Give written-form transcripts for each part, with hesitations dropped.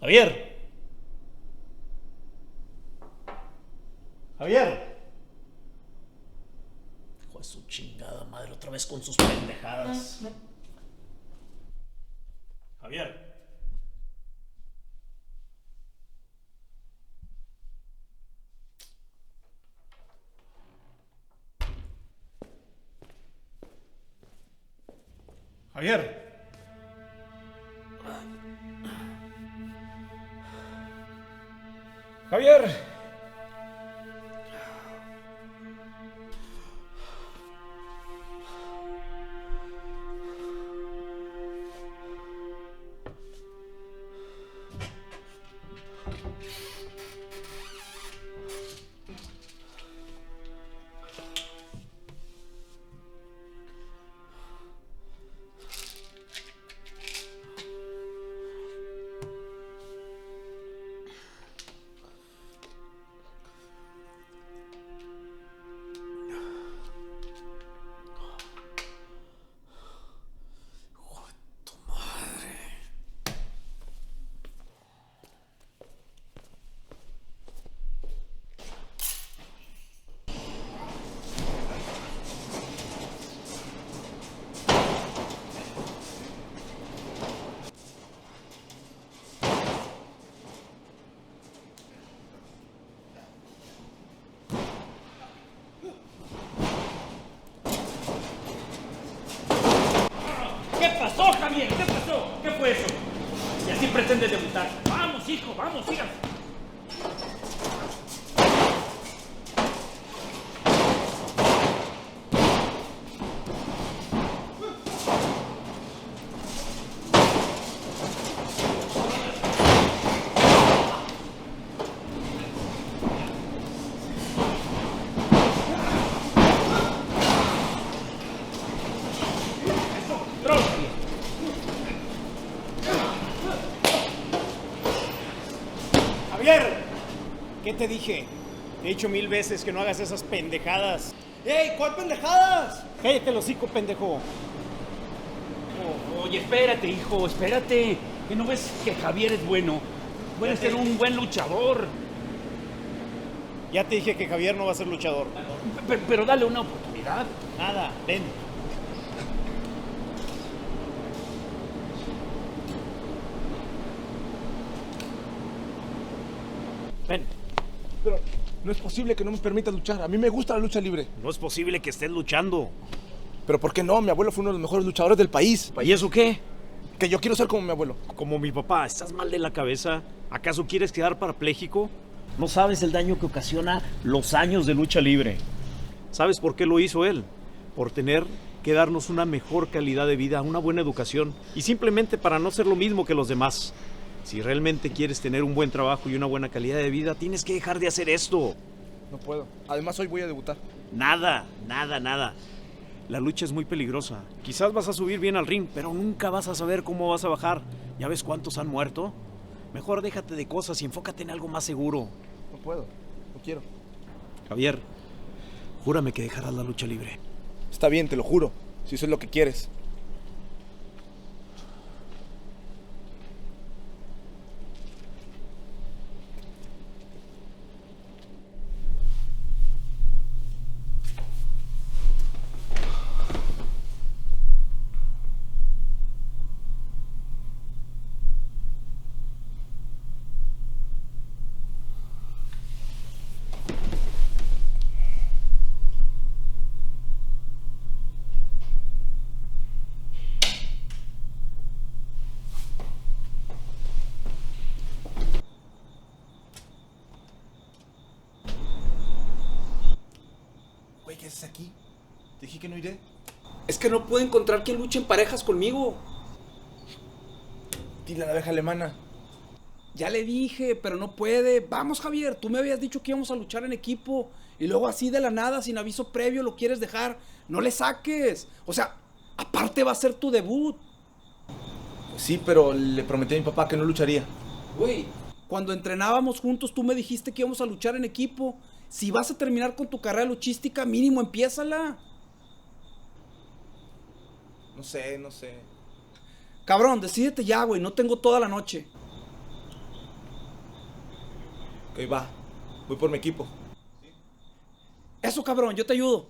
Javier. Javier. Hijo de su chingada madre, otra vez con sus pendejadas. Javier. Javier. Javier. ¿Qué pasó, Javier? ¿Qué pasó? ¿Qué fue eso? Y así pretendes debutar. Vamos, hijo, vamos, síganme. Javier, ¿qué te dije? Te he dicho 1000 veces que no hagas esas pendejadas. ¡Ey! ¿Cuál pendejadas? Cállate el hocico, pendejo. Oye, espérate, hijo, espérate. ¿Que no ves que Javier es bueno? Puede ser un buen luchador. Ya te dije que Javier no va a ser luchador. Pero dale una oportunidad. Nada, ven. Ven. Pero no es posible que no me permitas luchar. A mí me gusta la lucha libre. No es posible que estés luchando. Pero ¿por qué no? Mi abuelo fue uno de los mejores luchadores del país. ¿Y eso qué? Que yo quiero ser como mi abuelo. Como mi papá, ¿estás mal de la cabeza? ¿Acaso quieres quedar parapléjico? No sabes el daño que ocasiona los años de lucha libre. ¿Sabes por qué lo hizo él? Por tener que darnos una mejor calidad de vida, una buena educación y simplemente para no ser lo mismo que los demás. Si realmente quieres tener un buen trabajo y una buena calidad de vida, tienes que dejar de hacer esto. No puedo. Además, hoy voy a debutar. Nada. La lucha es muy peligrosa. Quizás vas a subir bien al ring, pero nunca vas a saber cómo vas a bajar. ¿Ya ves cuántos han muerto? Mejor déjate de cosas y enfócate en algo más seguro. No puedo. No quiero. Javier, júrame que dejarás la lucha libre. Está bien, te lo juro. Si eso es lo que quieres. Güey, ¿qué haces aquí? Te dije que no iré. Es que no puedo encontrar quien luche en parejas conmigo. Dile a la abeja alemana. Ya le dije, pero no puede. Vamos, Javier, tú me habías dicho que íbamos a luchar en equipo. Y luego así de la nada, sin aviso previo, lo quieres dejar. No le saques. O sea, aparte va a ser tu debut. Pues sí, pero le prometí a mi papá que no lucharía. Güey, cuando entrenábamos juntos tú me dijiste que íbamos a luchar en equipo. Si vas a terminar con tu carrera luchística, mínimo empiézala. No sé. Cabrón, decídete ya, güey, no tengo toda la noche. Ok, va. Voy por mi equipo. Eso, cabrón, yo te ayudo.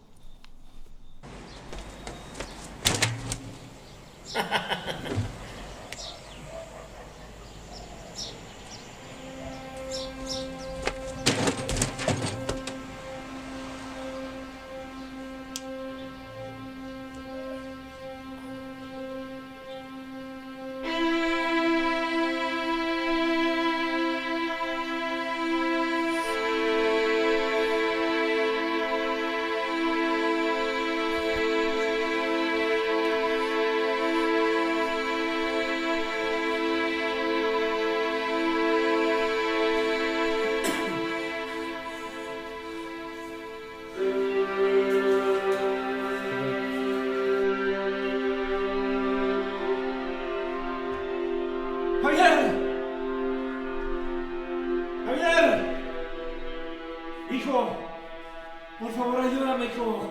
¡Javier! ¡Javier! Hijo, por favor ayúdame, hijo.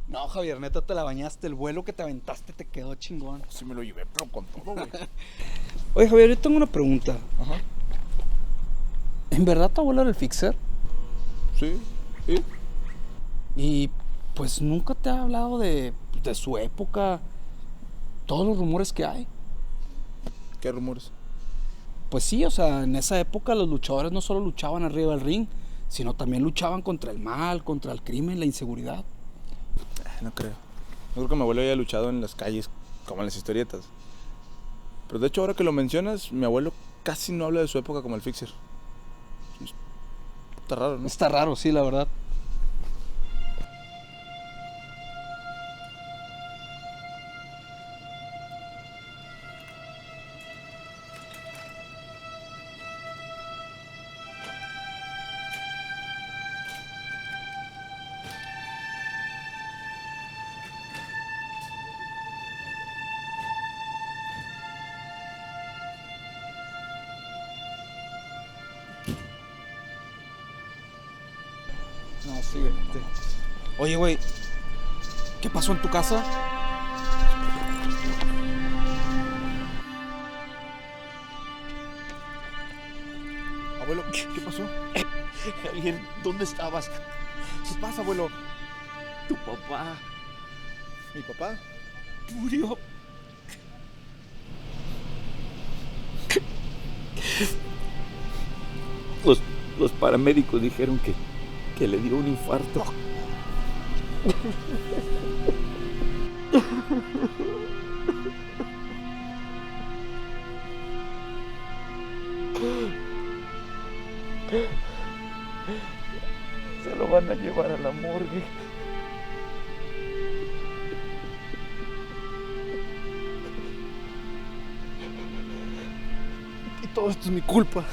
No, Javier, neta te la bañaste. El vuelo que te aventaste te quedó chingón. Sí me lo llevé, pero con todo, güey. Oye, Javier, yo tengo una pregunta. Ajá. ¿En verdad tu abuelo era el fixer? Sí, sí. Y pues nunca te ha hablado de su época, todos los rumores que hay. ¿Qué rumores? Pues sí, o sea, en esa época los luchadores no solo luchaban arriba del ring, sino también luchaban contra el mal, contra el crimen, la inseguridad. No creo. No creo que mi abuelo haya luchado en las calles como en las historietas. Pero de hecho, ahora que lo mencionas, mi abuelo casi no habla de su época como el fixer. Está raro, ¿no? Está raro, sí, la verdad. No, sí, Oye, güey, ¿qué pasó en tu casa? Abuelo, ¿qué pasó? Javier, ¿dónde estabas? ¿Qué pasa, abuelo? Tu papá ¿Mi papá? murió. Los paramédicos dijeron que le dio un infarto. Se lo van a llevar a la morgue. Y todo esto es mi culpa.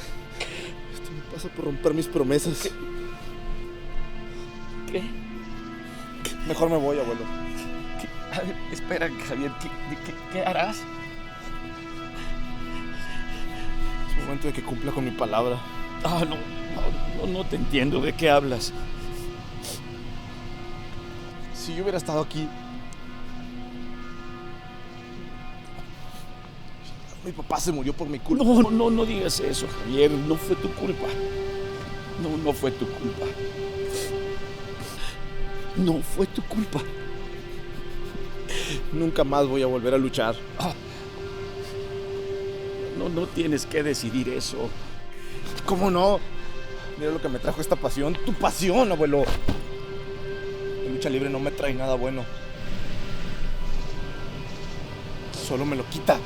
Esto me pasa por romper mis promesas. ¿Qué? Mejor me voy, abuelo. A ver, espera, Javier, ¿qué harás? Es momento de que cumpla con mi palabra. Ah, no te entiendo. ¿De qué hablas? Si yo hubiera estado aquí, mi papá se murió por mi culpa. No digas eso, Javier. No fue tu culpa. No fue tu culpa. No fue tu culpa. Nunca más voy a volver a luchar. No tienes que decidir eso. ¿Cómo no? Mira lo que me trajo esta pasión. Tu pasión, abuelo. La lucha libre no me trae nada bueno. Solo me lo quita.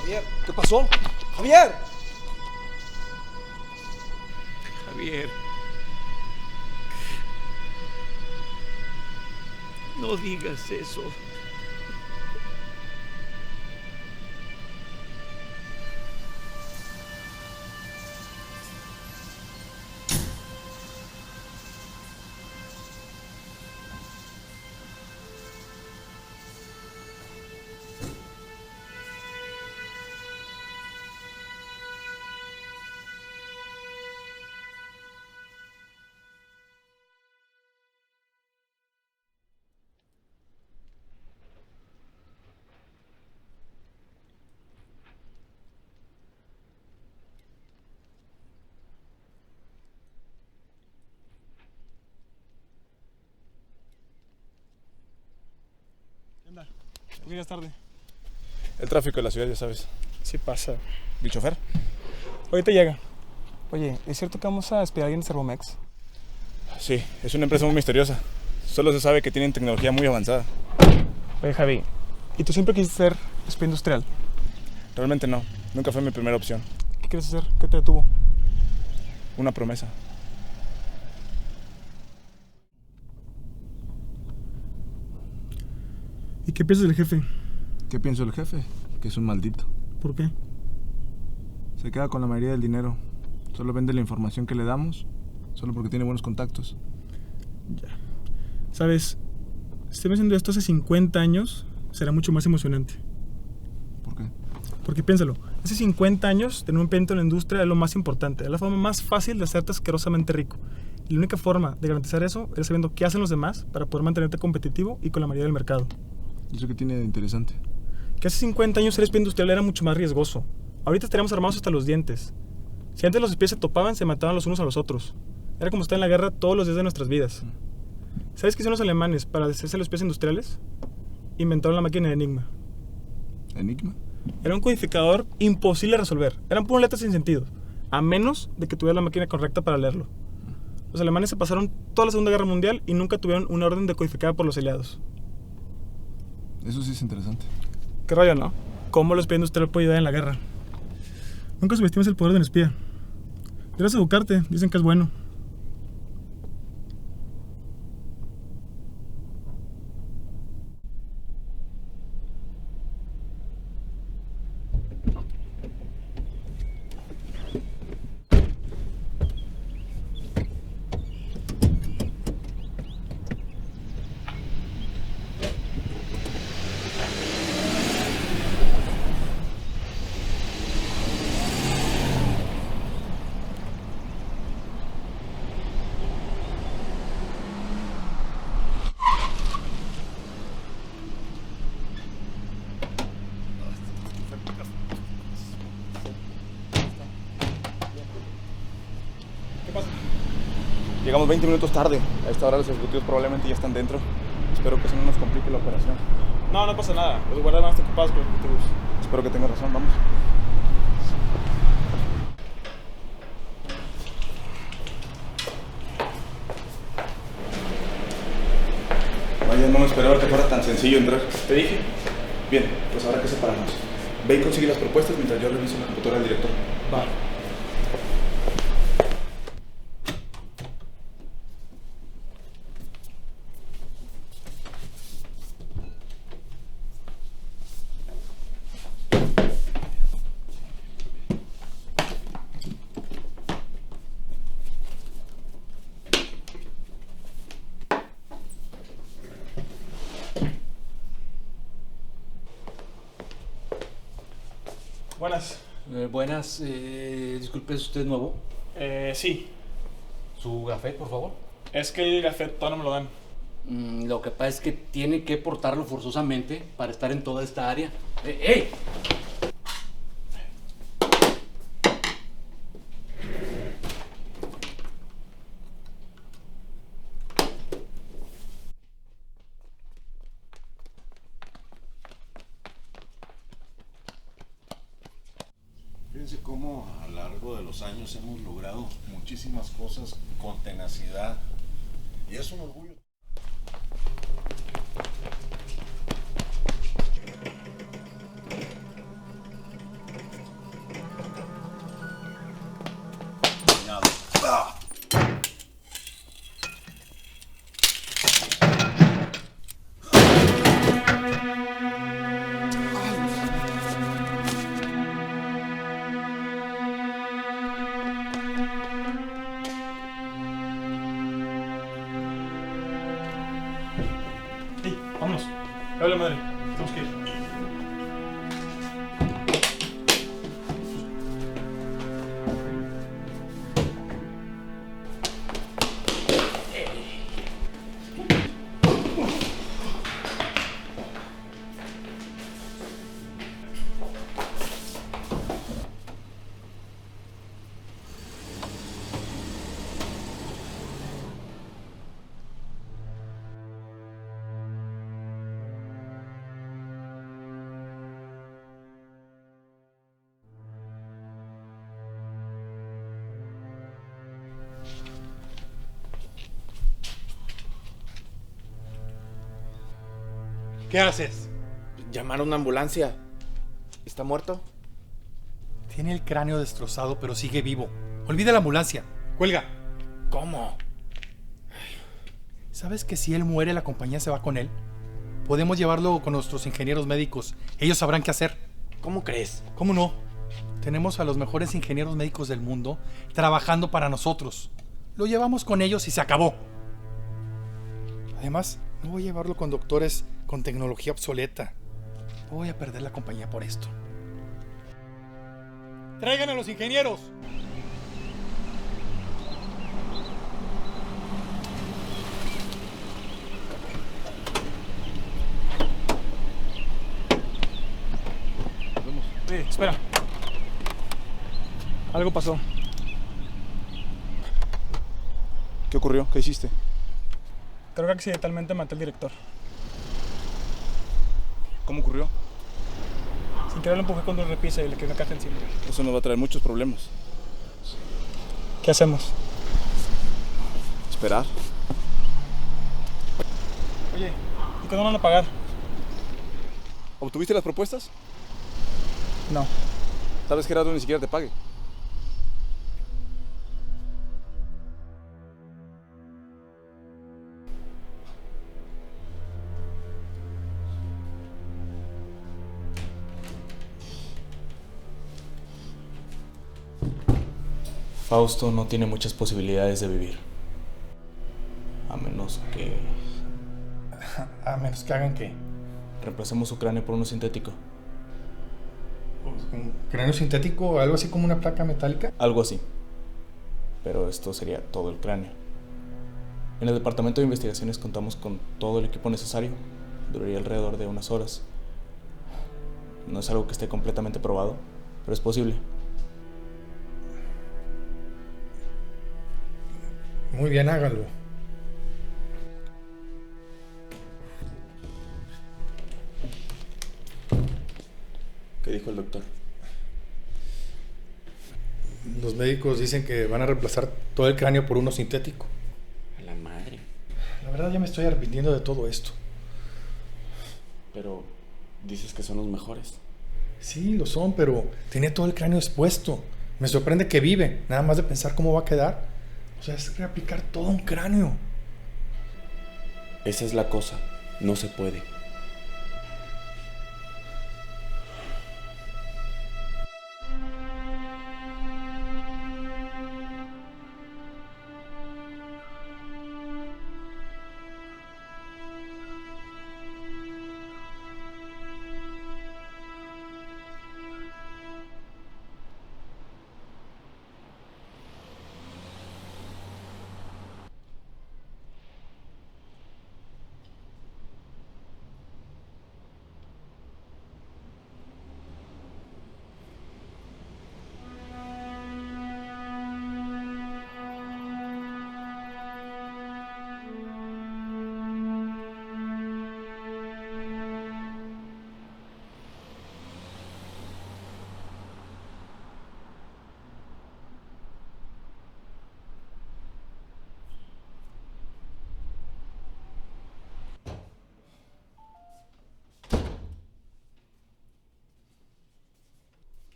Javier, ¿qué pasó? ¡Javier! Javier. No digas eso. ¿Por qué llegas tarde? El tráfico de la ciudad, ya sabes. Sí pasa. ¿El chofer? Ahorita llega. Oye, ¿es cierto que vamos a despedir a alguien de Servomex? Sí, es una empresa muy misteriosa. Solo se sabe que tienen tecnología muy avanzada. Oye, Javi, ¿y tú siempre quisiste ser espía industrial? Realmente no. Nunca fue mi primera opción. ¿Qué quieres hacer? ¿Qué te detuvo? Una promesa. ¿Y qué piensas del jefe? ¿Qué pienso del jefe? Que es un maldito. ¿Por qué? Se queda con la mayoría del dinero. Solo vende la información que le damos, solo porque tiene buenos contactos. Ya. Sabes, si estoy haciendo esto hace 50 años, será mucho más emocionante. ¿Por qué? Porque piénsalo, hace 50 años tener un pento en la industria es lo más importante, es la forma más fácil de hacerte asquerosamente rico. Y la única forma de garantizar eso era sabiendo qué hacen los demás para poder mantenerte competitivo y con la mayoría del mercado. ¿Y eso qué tiene de interesante? Que hace 50 años ser espía industrial era mucho más riesgoso. Ahorita estaríamos armados hasta los dientes. Si antes los espías se topaban, se mataban los unos a los otros. Era como estar en la guerra todos los días de nuestras vidas. ¿Sabes qué hicieron los alemanes para deshacerse de los espías industriales? Inventaron la máquina de Enigma. ¿Enigma? Era un codificador imposible de resolver. Eran puras letras sin sentido, a menos de que tuvieras la máquina correcta para leerlo. Los alemanes se pasaron toda la Segunda Guerra Mundial y nunca tuvieron una orden decodificada por los aliados. Eso sí es interesante. Qué rollo, ¿no? ¿Cómo el espía industrial puede ayudar en la guerra? Nunca subestimes el poder de un espía. Debes educarte, dicen que es bueno. Llegamos 20 minutos tarde. A esta hora los ejecutivos probablemente ya están dentro. Espero que eso no nos complique la operación. No pasa nada. Los guardas van a estar ocupados con los ejecutivos. Espero que tengas razón, vamos. Vaya, no me esperaba que fuera tan sencillo entrar. ¿Te dije? Bien, pues habrá que separarnos. Ve y consigue las propuestas mientras yo reviso la computadora del director. Va. Buenas. Buenas, disculpe, ¿es usted nuevo? Sí. ¿Su gafet, por favor? Es que el gafet todavía no me lo dan. Lo que pasa es que tiene que portarlo forzosamente para estar en toda esta área. ¡Ey! lo largo de los años hemos logrado muchísimas cosas con tenacidad y es un orgullo. Hey, vámonos. Habla madre. Tenemos que ir. ¿Qué haces? Llamar a una ambulancia. ¿Está muerto? Tiene el cráneo destrozado, pero sigue vivo. Olvida la ambulancia. Cuelga. ¿Cómo? ¿Sabes que si él muere, la compañía se va con él? Podemos llevarlo con nuestros ingenieros médicos. Ellos sabrán qué hacer. ¿Cómo crees? ¿Cómo no? Tenemos a los mejores ingenieros médicos del mundo trabajando para nosotros. Lo llevamos con ellos y se acabó. Además, no voy a llevarlo con doctores con tecnología obsoleta. Voy a perder la compañía por esto. ¡Traigan a los ingenieros! Espera. Algo pasó. ¿Qué ocurrió? ¿Qué hiciste? Creo que accidentalmente maté al director. ¿Cómo ocurrió? Sin querer lo empujé contra un repisa y le quedó una caja encima. Eso nos va a traer muchos problemas. ¿Qué hacemos? Esperar. Oye, ¿y cuándo van a pagar? ¿Obtuviste las propuestas? No. Sabes que Gerardo ni siquiera te pague. Fausto no tiene muchas posibilidades de vivir. A menos que A menos que hagan qué. reemplacemos su cráneo por uno sintético. ¿Un cráneo sintético? ¿Algo así como una placa metálica? Algo así. Pero esto sería todo el cráneo. En el departamento de investigaciones contamos con todo el equipo necesario. Duraría alrededor de unas horas. No es algo que esté completamente probado, pero es posible. Muy bien, háganlo. ¿Qué dijo el doctor? Los médicos dicen que van a reemplazar todo el cráneo por uno sintético. A la madre. La verdad ya me estoy arrepintiendo de todo esto. Pero dices que son los mejores. Sí, lo son, pero tenía todo el cráneo expuesto. Me sorprende que vive, nada más de pensar cómo va a quedar. O sea, es reaplicar todo un cráneo. Esa es la cosa. No se puede.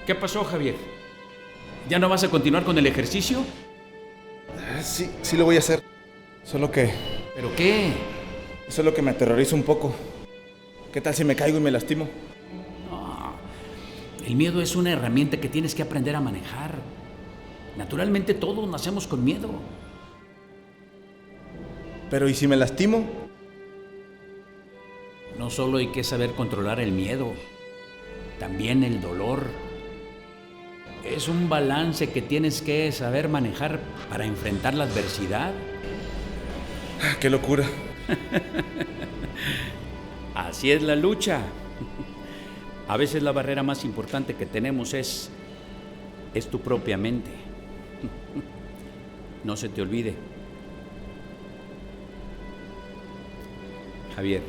¿Qué pasó, Javier? ¿Ya no vas a continuar con el ejercicio? Sí lo voy a hacer. Solo que... ¿Pero qué? Eso es lo que me aterroriza un poco. ¿Qué tal si me caigo y me lastimo? No, el miedo es una herramienta que tienes que aprender a manejar. Naturalmente todos nacemos con miedo. Pero ¿y si me lastimo? No solo hay que saber controlar el miedo, también el dolor. Es un balance que tienes que saber manejar para enfrentar la adversidad. ¡Qué locura! Así es la lucha. A veces la barrera más importante que tenemos es tu propia mente. No se te olvide. Javier,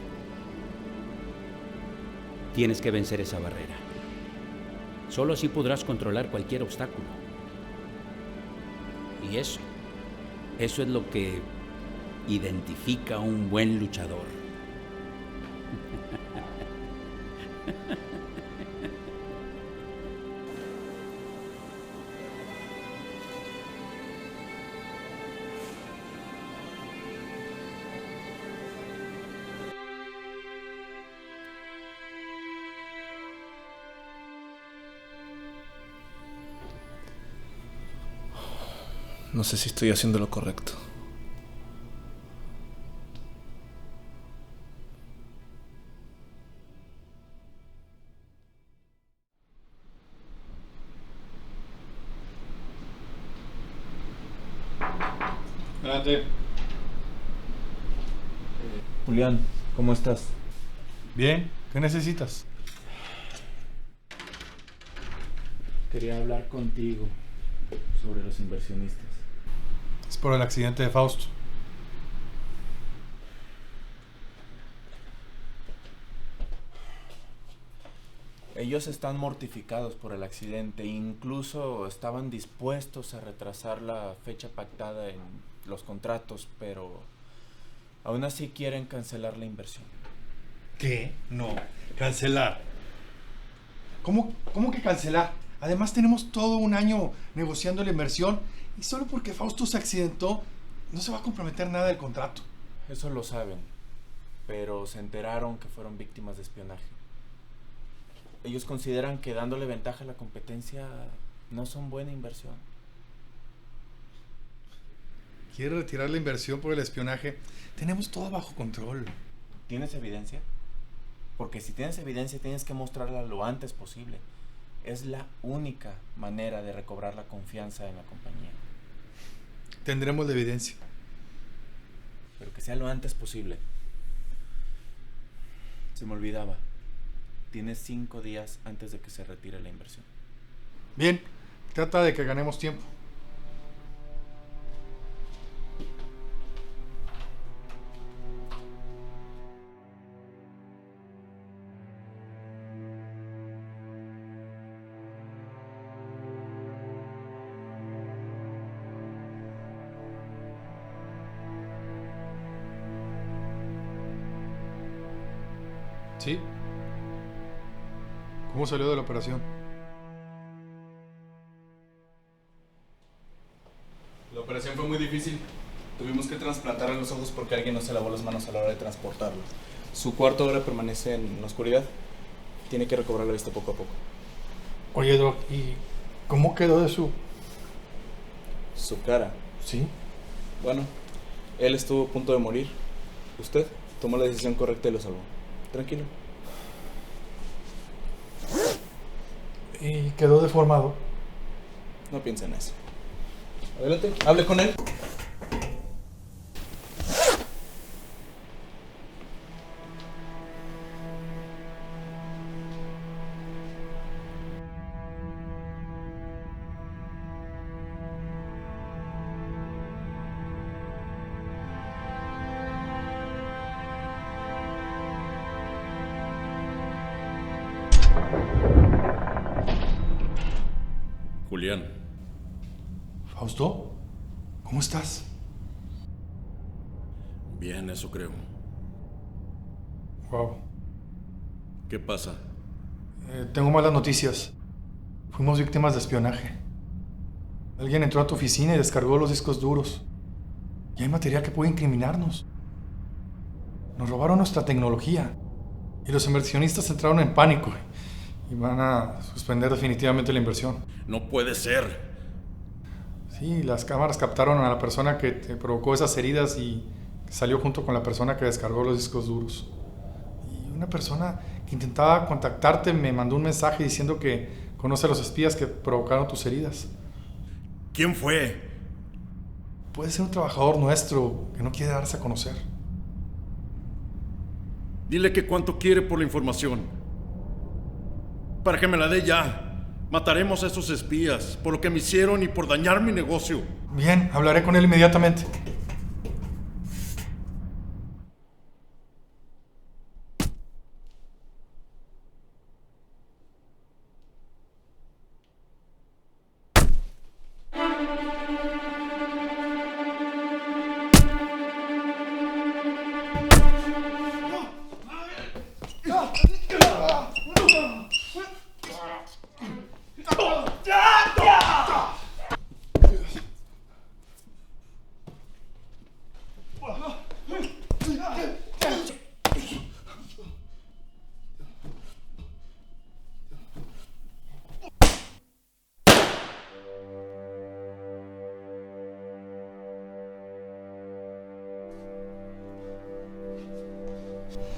tienes que vencer esa barrera. Solo así podrás controlar cualquier obstáculo. Y eso es lo que identifica a un buen luchador. No sé si estoy haciendo lo correcto. Adelante. Julián, ¿cómo estás? Bien, ¿qué necesitas? Quería hablar contigo sobre los inversionistas. Es por el accidente de Fausto. Ellos están mortificados por el accidente, incluso estaban dispuestos a retrasar la fecha pactada en los contratos, pero aún así quieren cancelar la inversión. ¿Qué? No, cancelar. ¿Cómo que cancelar? Además tenemos todo un año negociando la inversión y solo porque Fausto se accidentó no se va a comprometer nada del contrato. Eso lo saben, pero se enteraron que fueron víctimas de espionaje. Ellos consideran que dándole ventaja a la competencia no son buena inversión. ¿Quiere retirar la inversión por el espionaje? Tenemos todo bajo control. ¿Tienes evidencia? Porque si tienes evidencia tienes que mostrarla lo antes posible. Es la única manera de recobrar la confianza en la compañía. Tendremos la evidencia. Pero que sea lo antes posible. Se me olvidaba. Tienes 5 días antes de que se retire la inversión. Bien, trata de que ganemos tiempo. ¿Sí? ¿Cómo salió de la operación? La operación fue muy difícil. Tuvimos que trasplantarle los ojos porque alguien no se lavó las manos a la hora de transportarlo. Su cuarto ahora permanece en la oscuridad. Tiene que recobrar la vista poco a poco. Oye, Doc, ¿y cómo quedó de su...? Su cara. ¿Sí? Bueno, él estuvo a punto de morir. Usted tomó la decisión correcta y lo salvó. Tranquilo. ¿Y quedó deformado? No piensa en eso. Adelante, hable con él. Julián, ¿Fausto? ¿Cómo estás? bien, eso creo. Wow. ¿Qué pasa? Tengo malas noticias. Fuimos víctimas de espionaje. Alguien entró a tu oficina y descargó los discos duros. Y hay material que puede incriminarnos. Nos robaron nuestra tecnología. Y los inversionistas entraron en pánico. Y van a suspender definitivamente la inversión. No puede ser. Sí, las cámaras captaron a la persona que te provocó esas heridas y salió junto con la persona que descargó los discos duros. Y una persona que intentaba contactarte me mandó un mensaje diciendo que conoce a los espías que provocaron tus heridas. ¿Quién fue? Puede ser un trabajador nuestro que no quiere darse a conocer. Dile que cuánto quiere por la información. Para que me la dé ya. Mataremos a esos espías por lo que me hicieron y por dañar mi negocio. Bien, hablaré con él inmediatamente.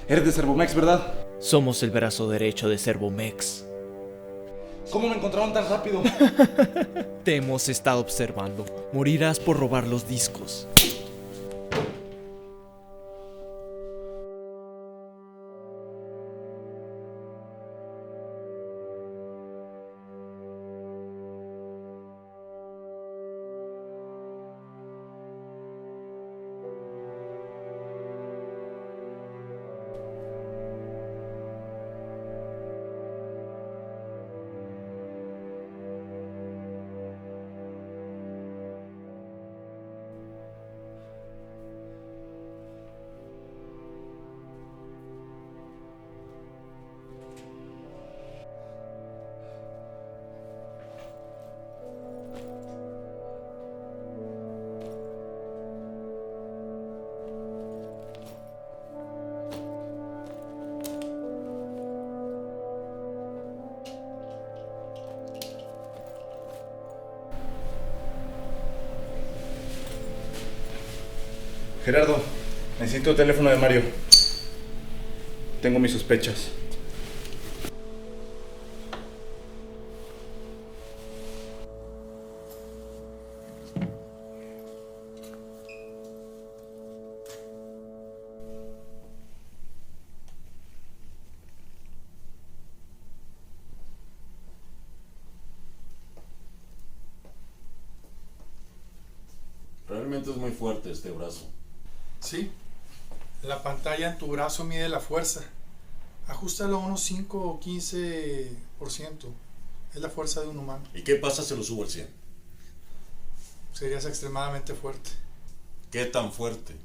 Eres de Servomex, ¿verdad? Somos el brazo derecho de Servomex. ¿Cómo me encontraron tan rápido? Te hemos estado observando. Morirás por robar los discos. Gerardo, necesito el teléfono de Mario. Tengo mis sospechas. Realmente es muy fuerte este brazo. Sí. La pantalla en tu brazo mide la fuerza. Ajústalo a unos 5 o 15%. Es la fuerza de un humano. ¿Y qué pasa si lo subo al 100? Serías extremadamente fuerte. ¿Qué tan fuerte?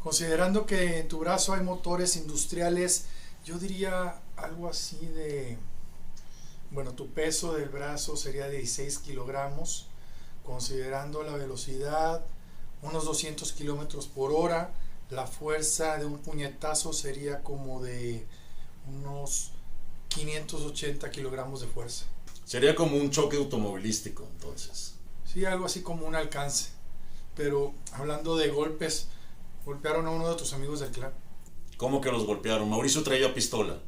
Considerando que en tu brazo hay motores industriales, yo diría algo así de... Bueno, tu peso del brazo sería de 16 kilogramos. Considerando la velocidad, unos 200 kilómetros por hora, la fuerza de un puñetazo sería como de unos 580 kilogramos de fuerza. Sería como un choque automovilístico, entonces. Sí, algo así como un alcance. Pero hablando de golpes, golpearon a uno de tus amigos del clan. ¿Cómo que los golpearon? Mauricio traía pistola.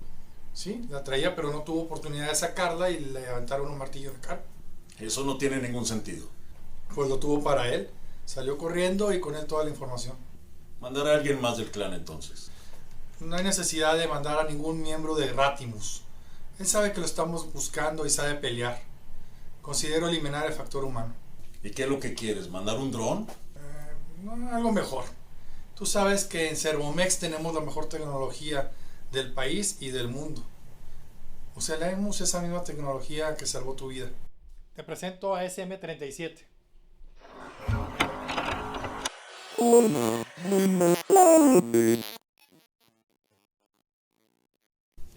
Sí, la traía, pero no tuvo oportunidad de sacarla y le levantaron un martillo en la cara. Eso no tiene ningún sentido. Pues lo tuvo para él. Salió corriendo y con él toda la información. Mandar a alguien más del clan entonces. No hay necesidad de mandar a ningún miembro de Ratimus. Él sabe que lo estamos buscando y sabe pelear. Considero eliminar el factor humano. ¿Y qué es lo que quieres? ¿Mandar un dron? No, algo mejor. Tú sabes que en Servomex tenemos la mejor tecnología del país y del mundo. Usaremos esa misma tecnología que salvó tu vida. Te presento a SM-37.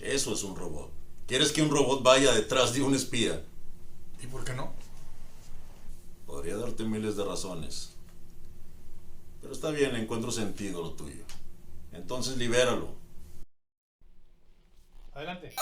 Eso es un robot. ¿Quieres que un robot vaya detrás de un espía? ¿Y por qué no? Podría darte miles de razones. Pero está bien, encuentro sentido lo tuyo. Entonces libéralo. Adelante.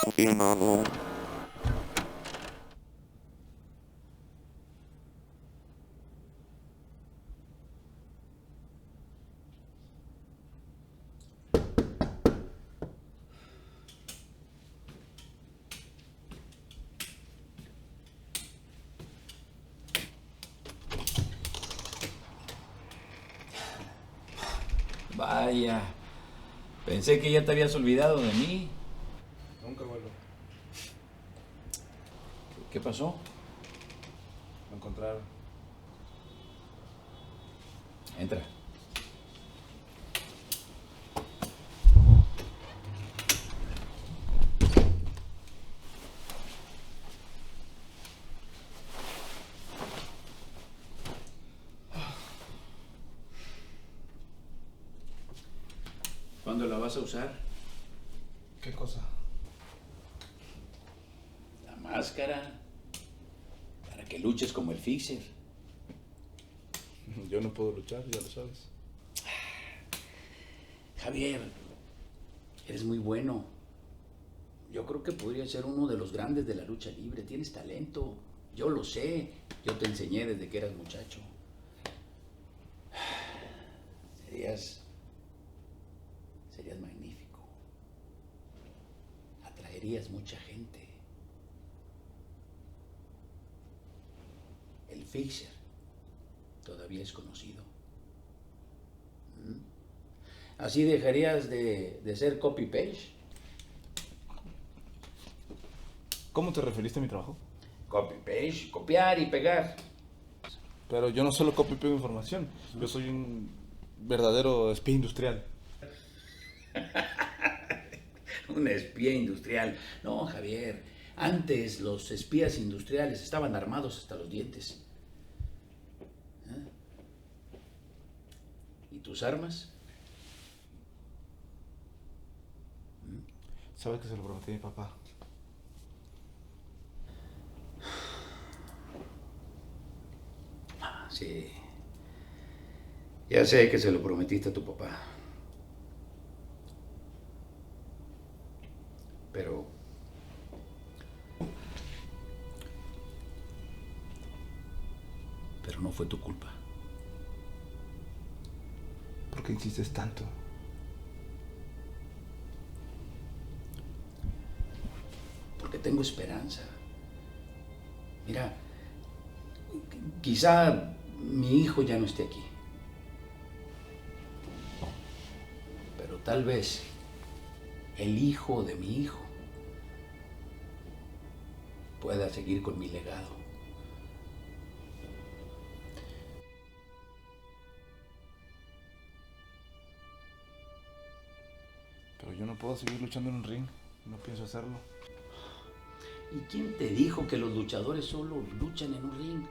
Vaya, pensé que ya te habías olvidado de mí. Nunca vuelvo. ¿Qué pasó? Lo encontraron. Entra. ¿Cuándo la vas a usar? ¿Qué cosa? La máscara. Para que luches como el Fixer. Yo no puedo luchar, ya lo sabes. Javier, eres muy bueno. Yo creo que podrías ser uno de los grandes de la lucha libre. Tienes talento. Yo lo sé. Yo te enseñé desde que eras muchacho. Serías magnífico. Atraerías mucha gente. El Fixer todavía es conocido. Así dejarías de ser copy-page. ¿Cómo te referiste a mi trabajo? Copy-page, copiar y pegar. Pero yo no solo copio y pego información. Yo soy un verdadero espía industrial. Un espía industrial. No, Javier. Antes los espías industriales estaban armados hasta los dientes. ¿Y tus armas? Sabes que se lo prometí a mi papá. Sí. Ya sé que se lo prometiste a tu papá. Pero no fue tu culpa. ¿Por qué insistes tanto? Porque tengo esperanza. Mira, quizá mi hijo ya no esté aquí. Pero tal vez el hijo de mi hijo pueda seguir con mi legado. Pero yo no puedo seguir luchando en un ring. No pienso hacerlo. ¿Y quién te dijo que los luchadores solo luchan en un ring?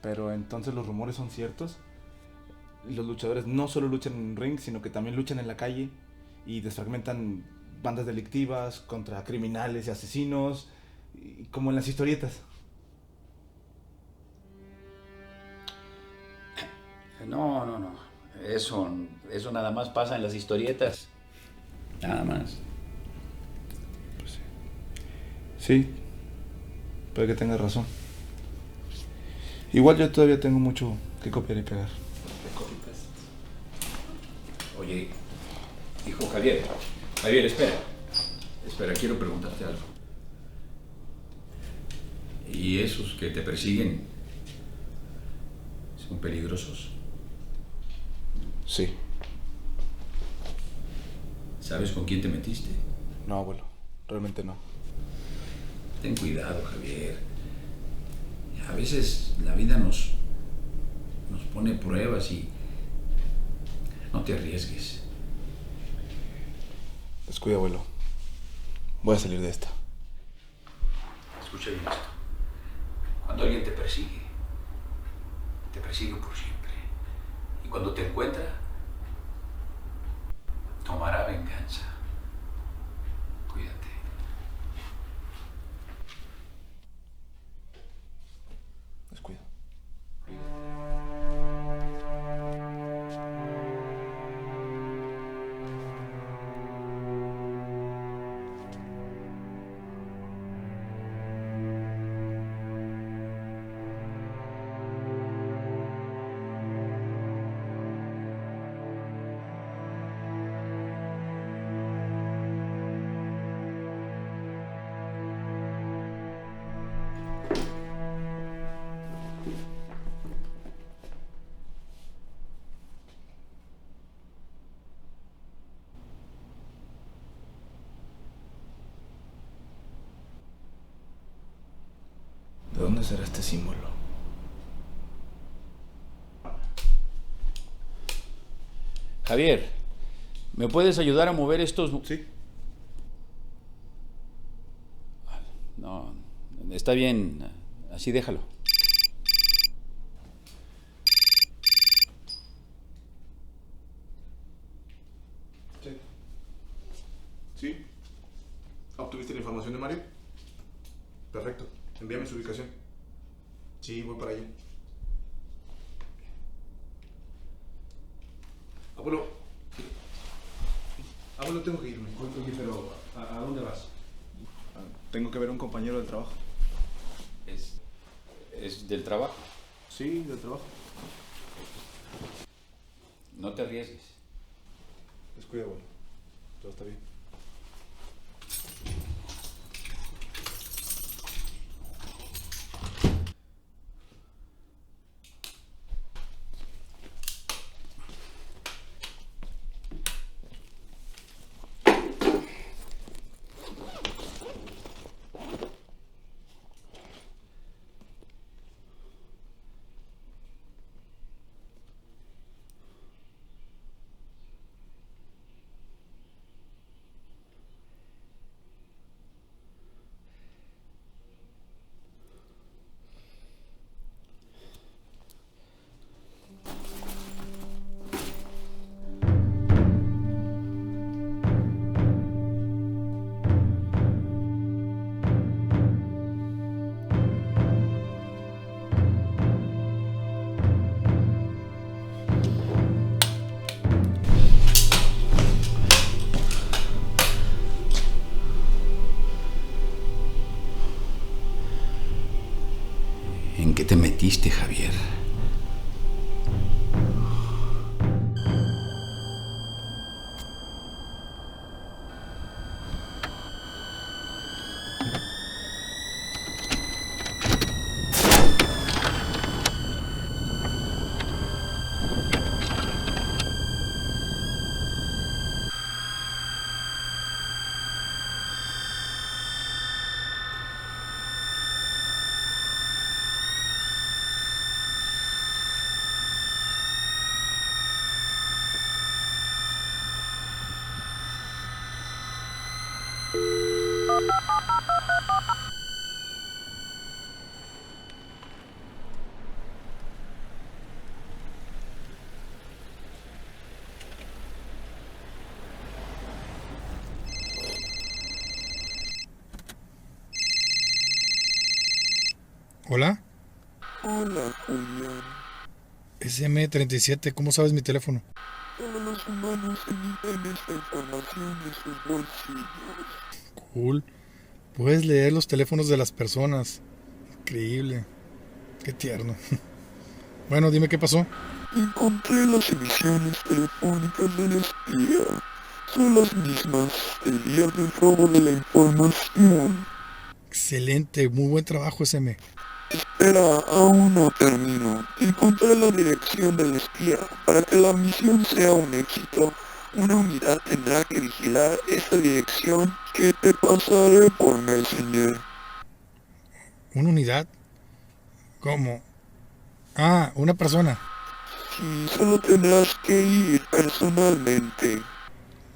Pero entonces los rumores son ciertos. Los luchadores no solo luchan en un ring, sino que también luchan en la calle y desfragmentan bandas delictivas contra criminales y asesinos, como en las historietas. No. Eso nada más pasa en las historietas. Nada más. Pues sí. Sí, puede que tengas razón. Igual yo todavía tengo mucho que copiar y pegar. Oye, hijo Javier, espera, quiero preguntarte algo. ¿Y esos que te persiguen son peligrosos? Sí. ¿Sabes con quién te metiste? No, abuelo, realmente no. Ten cuidado, Javier. A veces la vida nos pone pruebas y no te arriesgues. Descuida, abuelo. Voy a salir de esta. Escucha bien esto. Cuando alguien te persigue por siempre. Y cuando te encuentra, tomará venganza. Cuídate. Descuido. ¿De dónde será este símbolo? Javier, ¿me puedes ayudar a mover estos? Sí. No, está bien, así déjalo. Sí. ¿Sí? ¿Obtuviste la información de Mario? Perfecto. Envíame su ubicación. Sí, voy para allá. Abuelo. Abuelo, tengo que irme. Oye, pero ¿a dónde vas? Tengo que ver a un compañero del trabajo. ¿Es del trabajo? Sí, del trabajo. No te arriesgues. Descuida, abuelo. Todo está bien. ¿En qué te metiste, Javier? ¿Hola? Hola, Julián. SM37, ¿cómo sabes mi teléfono? Solo los humanos emiten esta información de sus bolsillos. Cool. Puedes leer los teléfonos de las personas. Increíble. Qué tierno. Bueno, dime qué pasó. Encontré las emisiones telefónicas del espía. Son las mismas del día del robo de la información. Excelente, muy buen trabajo, SM. Espera, aún no termino. Encontré la dirección del espía. Para que la misión sea un éxito, una unidad tendrá que vigilar esta dirección que te pasaré por Messenger. ¿Una unidad? ¿Cómo? Ah, una persona. Sí, solo tendrás que ir personalmente.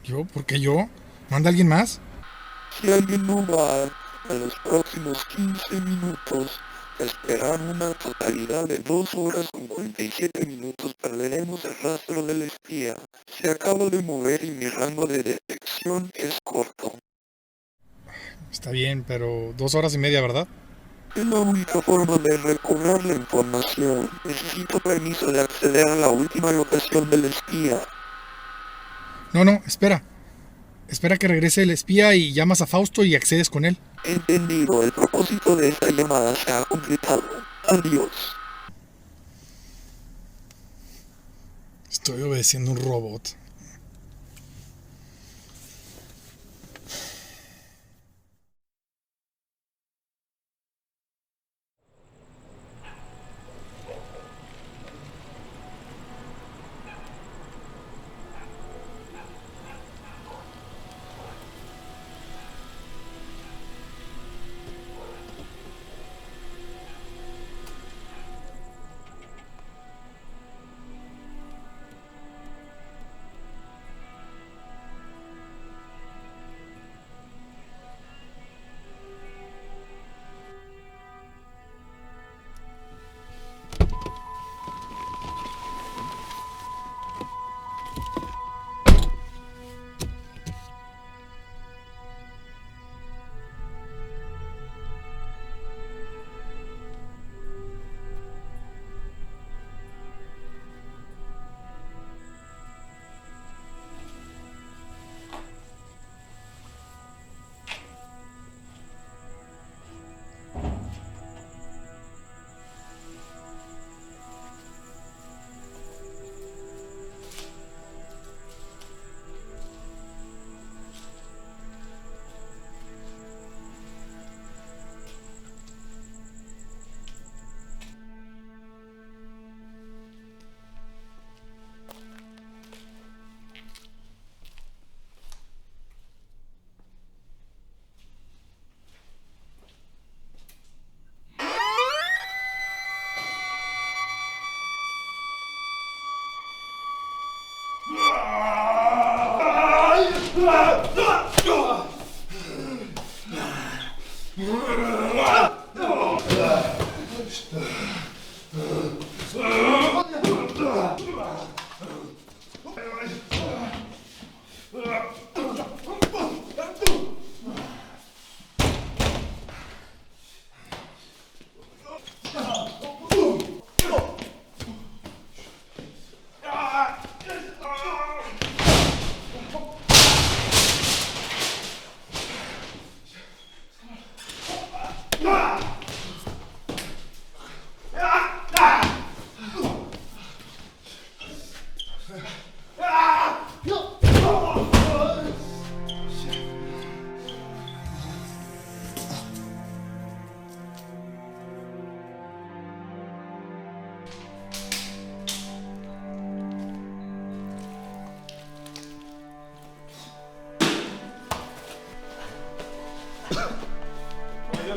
¿Yo? ¿Por qué yo? ¿Manda alguien más? Si alguien no va a los próximos 15 minutos, Esperar una totalidad de 2 horas con 47 minutos perderemos el rastro del espía. Se acaba de mover y mi rango de detección es corto. Está bien, pero 2 horas y media, ¿verdad? Es la única forma de recobrar la información. Necesito permiso de acceder a la última locación del espía. No, espera. Espera que regrese el espía y llamas a Fausto y accedes con él. Entendido, el propósito de esta llamada se ha completado. Adiós. Estoy obedeciendo un robot.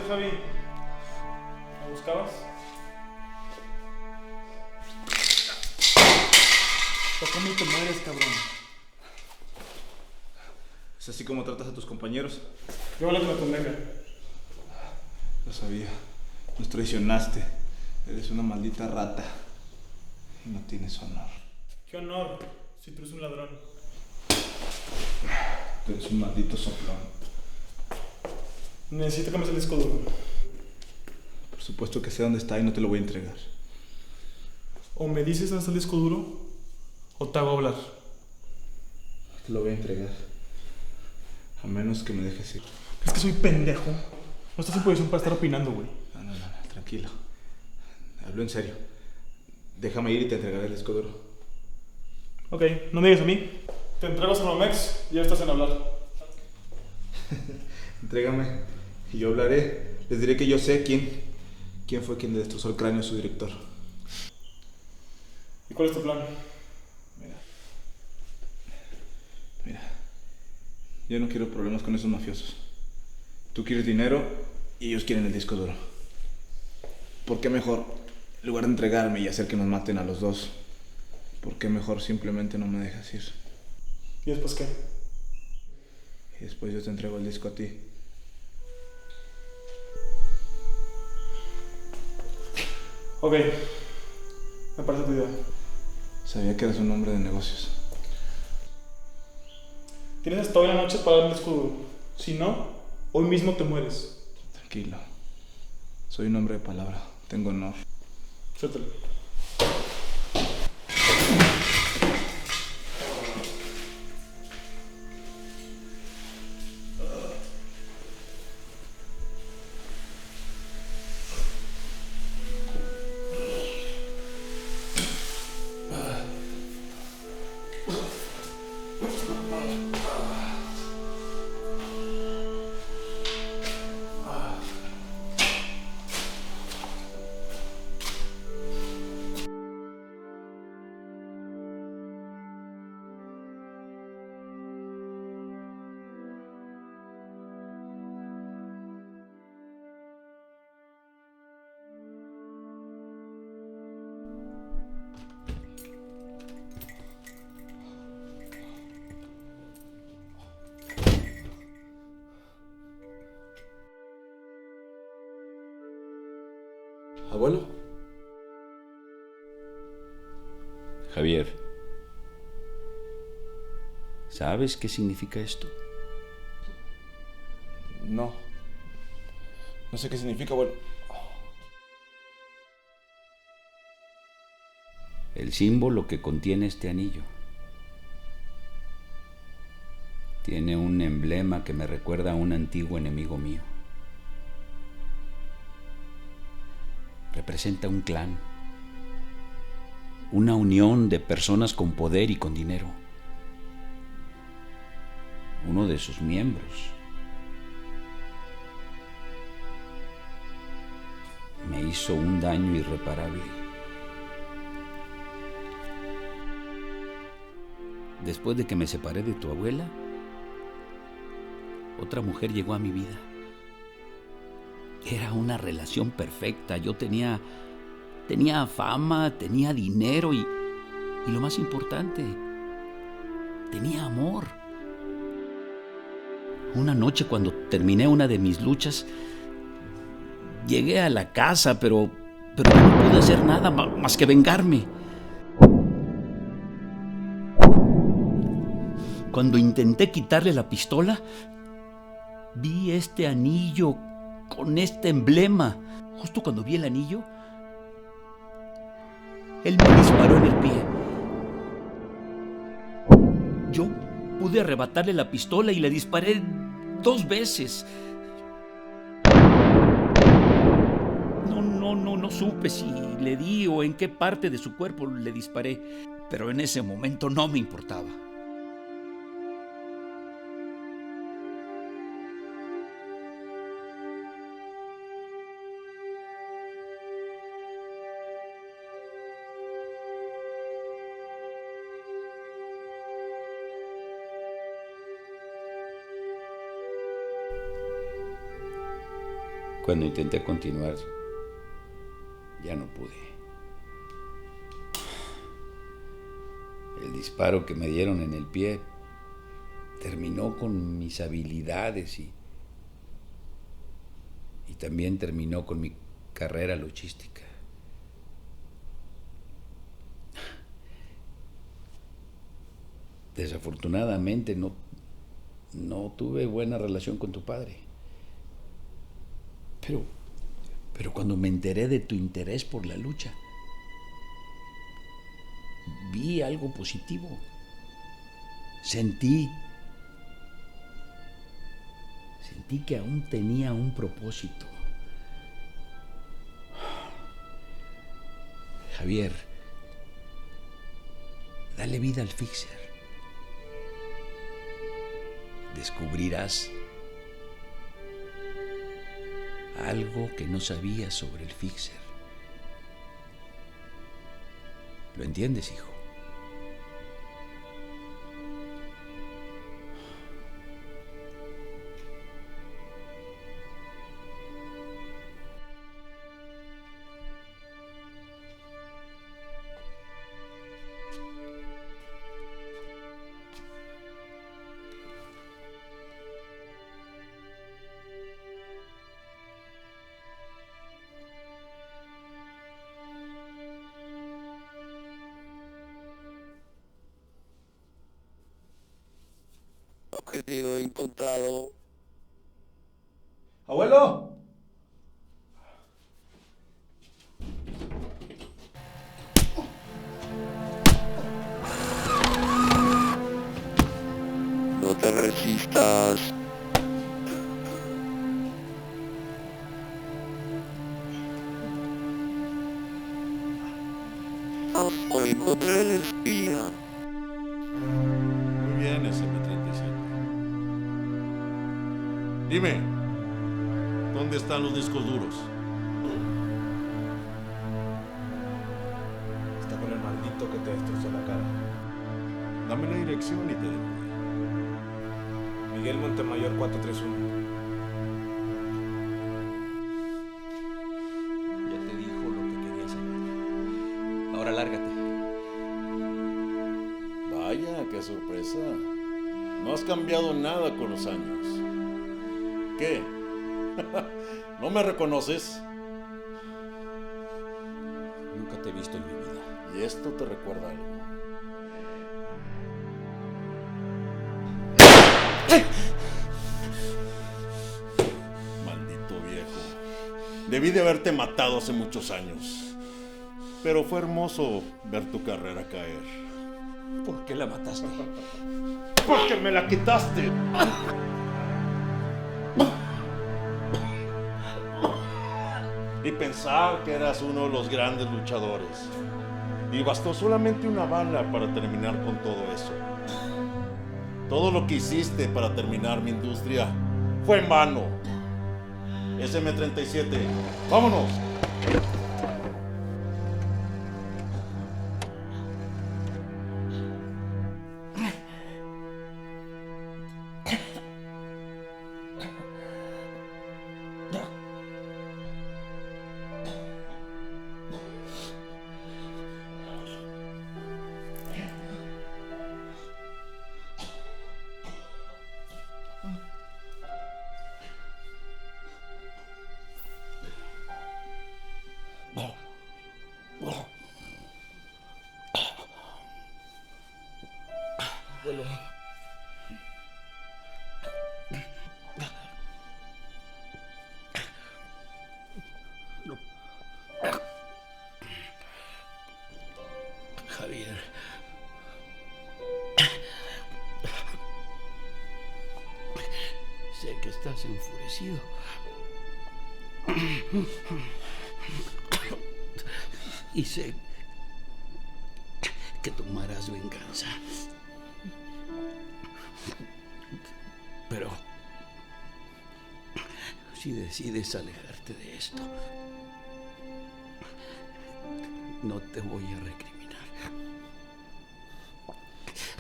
Javi, ¿me buscabas? ¿Cómo te mueres, cabrón? ¿Es así como tratas a tus compañeros? Yo hablo que me convenga. Lo sabía. Nos traicionaste. Eres una maldita rata. Y no tienes honor. ¿Qué honor? Si tú eres un ladrón. Tú eres un maldito soplón. Necesito que me des el disco duro. Por supuesto que sé dónde está y no te lo voy a entregar. O me dices dónde está el disco duro, o te hago hablar. Te lo voy a entregar. A menos que me dejes ir. ¿Crees que soy pendejo? No estás en posición para estar opinando, güey. No, tranquilo. Hablo en serio. Déjame ir y te entregaré el disco duro. Ok, no me digas a mí. Te entregas a Romex y ya estás en hablar. Entrégame y yo hablaré. Les diré que yo sé quién fue quien le destrozó el cráneo a su director. ¿Y cuál es tu plan? Mira, yo no quiero problemas con esos mafiosos. Tú quieres dinero y ellos quieren el disco duro. ¿Por qué mejor, en lugar de entregarme y hacer que nos maten a los dos, por qué mejor simplemente no me dejas ir? ¿Y después qué? Y después yo te entrego el disco a ti. Ok, me parece tu idea. Sabía que eras un hombre de negocios. Tienes hasta hoy la noche para darle el escudo. Si no, hoy mismo te mueres. Tranquilo. Soy un hombre de palabra. Tengo honor. Suéltalo. ¿Abuelo? Javier, ¿sabes qué significa esto? No. No sé qué significa, abuelo. El símbolo que contiene este anillo. Tiene un emblema que me recuerda a un antiguo enemigo mío. Representa un clan, una unión de personas con poder y con dinero. Uno de sus miembros me hizo un daño irreparable. Después de que me separé de tu abuela, otra mujer llegó a mi vida. Era una relación perfecta. Yo tenía fama, tenía dinero y lo más importante, tenía amor. Una noche, cuando terminé una de mis luchas, llegué a la casa, pero no pude hacer nada más que vengarme. Cuando intenté quitarle la pistola, vi este anillo con este emblema. Justo cuando vi el anillo, él me disparó en el pie. Yo pude arrebatarle la pistola y le disparé 2 veces. No supe si le di o en qué parte de su cuerpo le disparé, pero en ese momento no me importaba. Cuando intenté continuar, ya no pude. El disparo que me dieron en el pie terminó con mis habilidades y también terminó con mi carrera luchística. Desafortunadamente no tuve buena relación con tu padre. Pero cuando me enteré de tu interés por la lucha, vi algo positivo. Sentí que aún tenía un propósito. Javier, dale vida al Fixer. Descubrirás algo que no sabías sobre el Fixer. ¿Lo entiendes, hijo? objetivo encontrado. ¡Abuelo! No te resistas. Encontré el espía. Muy bien, SM-37. Dime, ¿dónde están los discos duros? Está con el maldito que te destrozó la cara. Dame la dirección y te dejo. Miguel Montemayor 431. Ya te dijo lo que quería saber. Ahora lárgate. Vaya, qué sorpresa. No has cambiado nada con los años. ¿Qué? ¿No me reconoces? Nunca te he visto en mi vida. ¿Y esto te recuerda algo? Maldito viejo. Debí de haberte matado hace muchos años. Pero fue hermoso ver tu carrera caer. ¿Por qué la mataste? ¡Porque me la quitaste! Y pensar que eras uno de los grandes luchadores. Y bastó solamente una bala para terminar con todo eso. Todo lo que hiciste para terminar mi industria fue en vano. SM-37, vámonos. Javier. Sé que estás enfurecido. Y sé que tomarás venganza. Pero si decides alejarte de esto, no te voy a recriminar.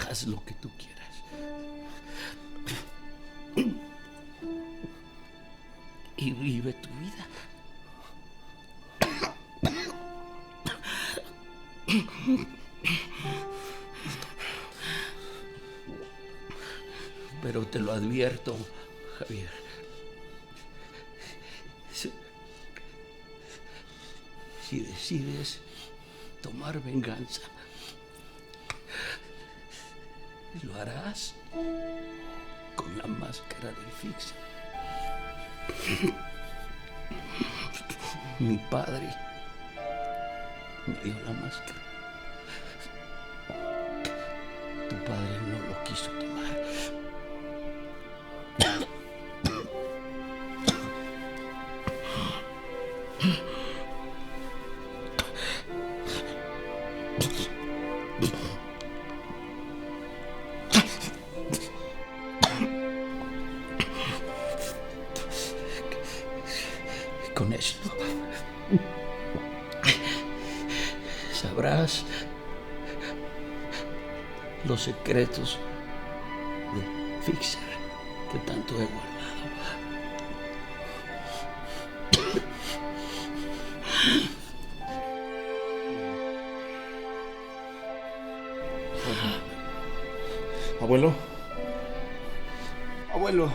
Haz lo que tú quieras. Y vive tu vida. Pero te lo advierto, Javier. Si decides tomar venganza, lo harás con la máscara del Fixer. Mi padre me dio la máscara. Tu padre no lo quiso tomar. Con esto sabrás los secretos de Fixer que tanto he guardado. Abuelo. Abuelo.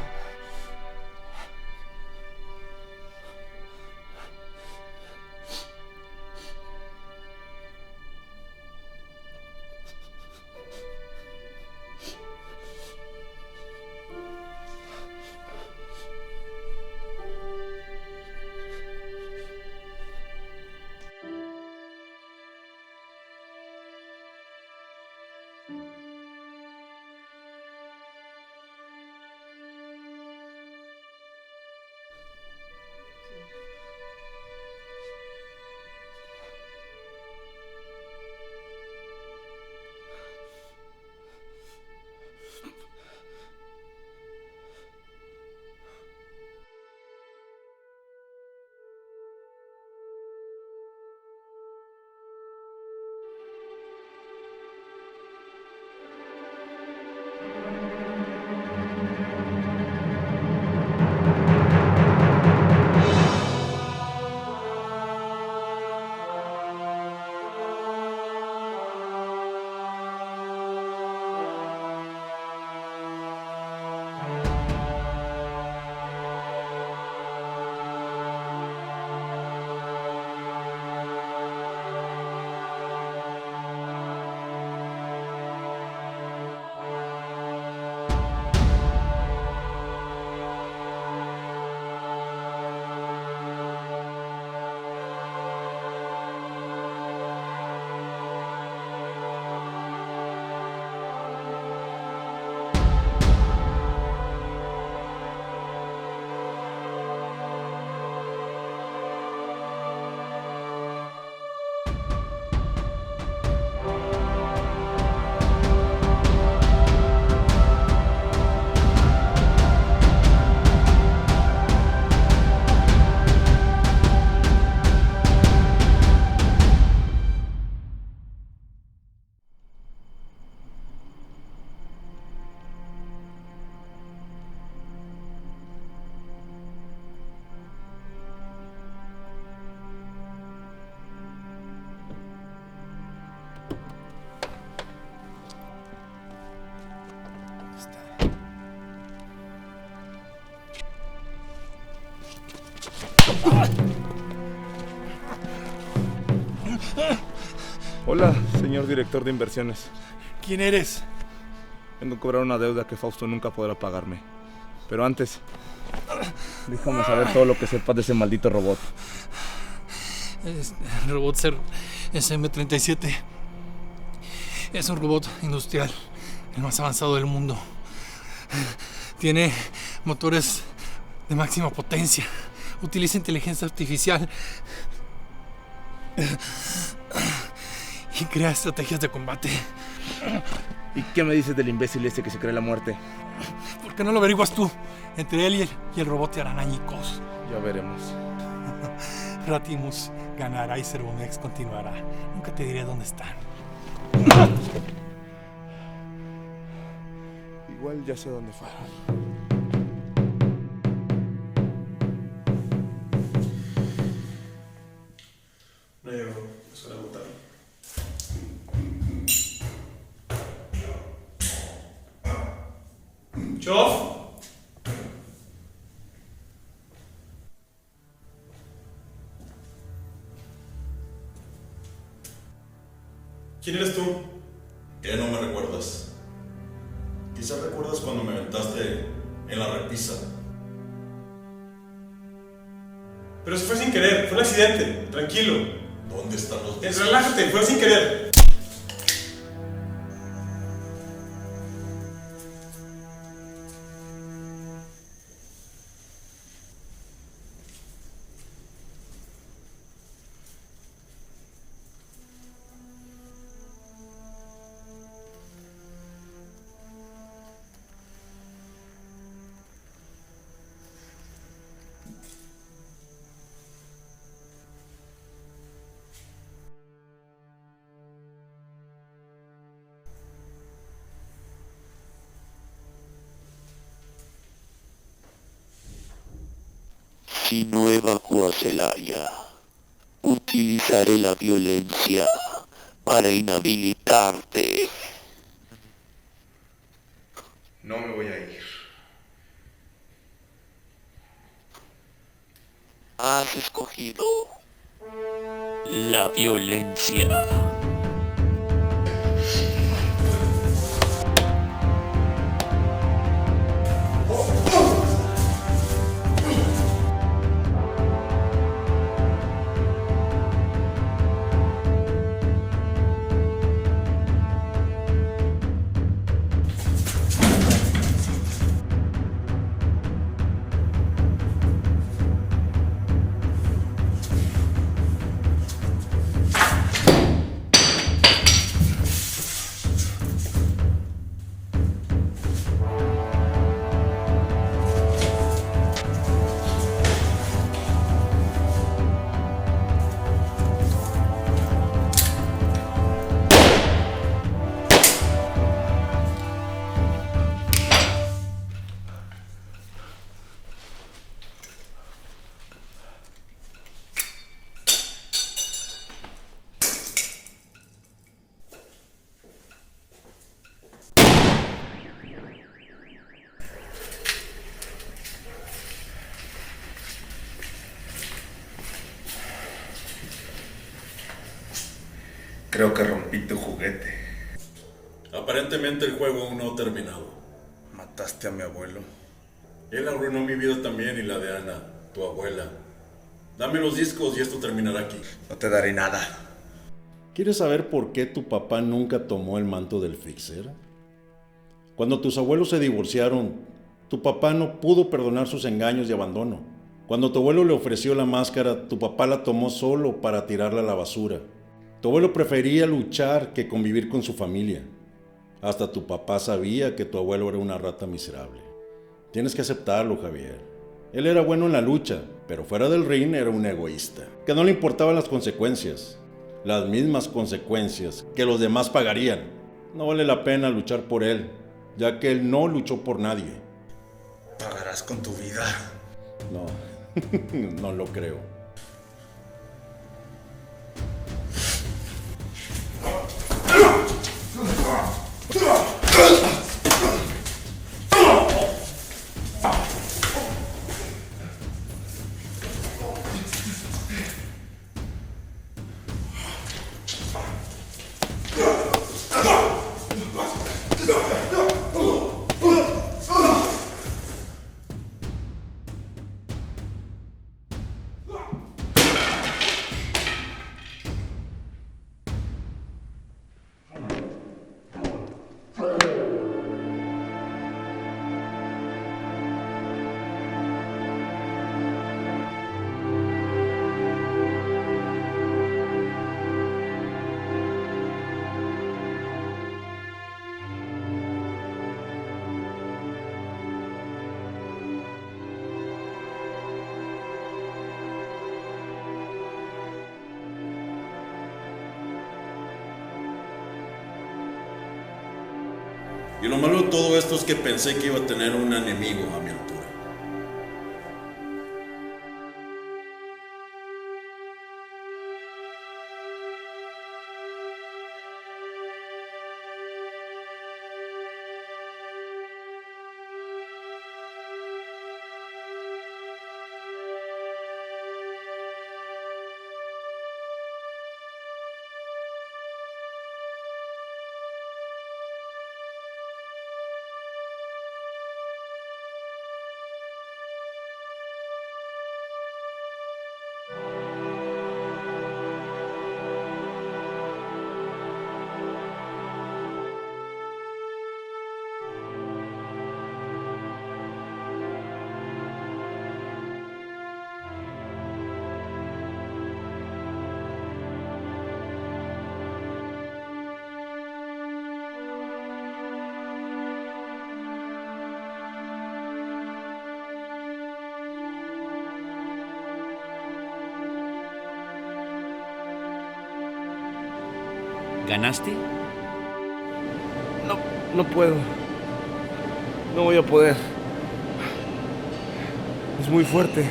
Hola, señor director de inversiones. ¿Quién eres? Vengo a cobrar una deuda que Fausto nunca podrá pagarme. Pero antes, déjame saber todo lo que sepas de ese maldito robot. El robot SM-37 es un robot industrial, el más avanzado del mundo. Tiene motores de máxima potencia, utiliza inteligencia artificial y crea estrategias de combate. ¿Y qué me dices del imbécil ese que se cree la muerte? ¿Por qué no lo averiguas tú? Entre él y el robot te harán añicos. Ya veremos. Ratimus ganará y Servomex continuará. Nunca te diré dónde están. Igual ya sé dónde fueron. No llegó, es hora de votar. ¡Chof! ¿Quién eres tú? ¿Qué no me recuerdas? Quizás recuerdas cuando me aventaste en la repisa. Pero eso fue sin querer, fue un accidente, tranquilo. ¿Dónde están los discos? Relájate, fue sin querer. Si no evacúas el área, utilizaré la violencia para inhabilitarte. No me voy a ir. Has escogido la violencia. Creo que rompí tu juguete. Aparentemente el juego aún no ha terminado. Mataste a mi abuelo. Él arruinó mi vida también y la de Ana, tu abuela. Dame los discos y esto terminará aquí. No te daré nada. ¿Quieres saber por qué tu papá nunca tomó el manto del fixer? Cuando tus abuelos se divorciaron, tu papá no pudo perdonar sus engaños y abandono. Cuando tu abuelo le ofreció la máscara, tu papá la tomó solo para tirarla a la basura. Tu abuelo prefería luchar que convivir con su familia. Hasta tu papá sabía que tu abuelo era una rata miserable. Tienes que aceptarlo, Javier. Él era bueno en la lucha, pero fuera del ring era un egoísta, que no le importaban las consecuencias. Las mismas consecuencias que los demás pagarían. No vale la pena luchar por él, ya que él no luchó por nadie. Pagarás con tu vida. No, no lo creo. Y lo malo de todo esto es que pensé que iba a tener un enemigo a mi altura. ¿Ganaste? No puedo. No voy a poder. Es muy fuerte.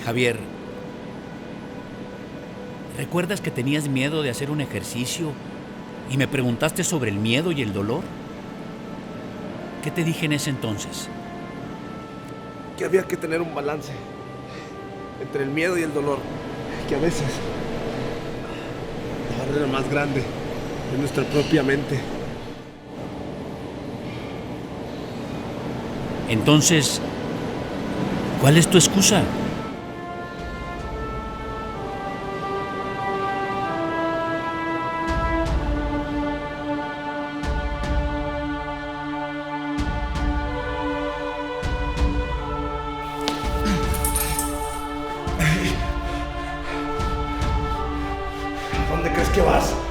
Javier, ¿recuerdas que tenías miedo de hacer un ejercicio y me preguntaste sobre el miedo y el dolor? ¿Qué te dije en ese entonces? Que había que tener un balance entre el miedo y el dolor. Que a veces la barrera más grande es nuestra propia mente. Entonces, ¿cuál es tu excusa? ¿Dónde crees que vas?